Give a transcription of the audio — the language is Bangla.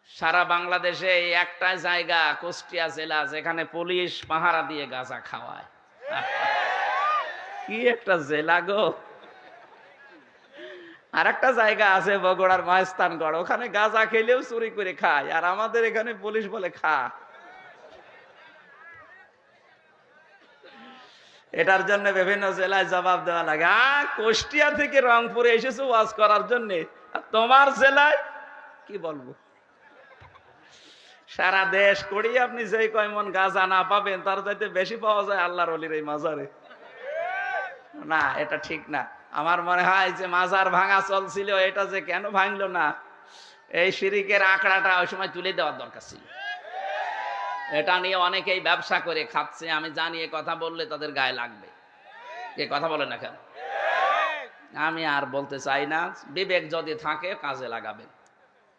সারা বাংলাদেশে এই একটা জায়গা কুষ্টিয়া জেলা যেখানে পুলিশ পাহারা দিয়ে গাঁজা খাওয়ায়। কি একটা জেলা গো। আর একটা জায়গা আছে বগুড়ার মহেস্তানগড়, ওখানে গাঁজা খেলেও চুরি করে খায়, আর আমাদের এখানে পুলিশ বলে খা। এটার জন্য বিভিন্ন জেলায় জবাব দেওয়া লাগে। কুষ্টিয়া থেকে রংপুরে এসেছো ওয়াজ করার জন্য, আর তোমার জেলায় কি বলবো। সারা দেশ করি আপনি যে কয় মন গাঁজা না পাবেন, তার চাইতে বেশি পাওয়া যায় আল্লাহর ওলির এই মাজারে। না, এটা ঠিক না। আমার মনে হয় যে মাজার ভাঙা চলছিল, এটা যে কেন ভাঙলো না, এই শিরিকের আঁকড়াটা ওই সময় তুলে দেওয়ার দরকার ছিল। এটা নিয়ে অনেকেই ব্যবসা করে খাচ্ছে, আমি জানি এ কথা বললে তাদের গায়ে লাগবে। কে কথা বলে না কেন? আমি আর বলতে চাই না, বিবেক যদি থাকে কাজে লাগাবেন।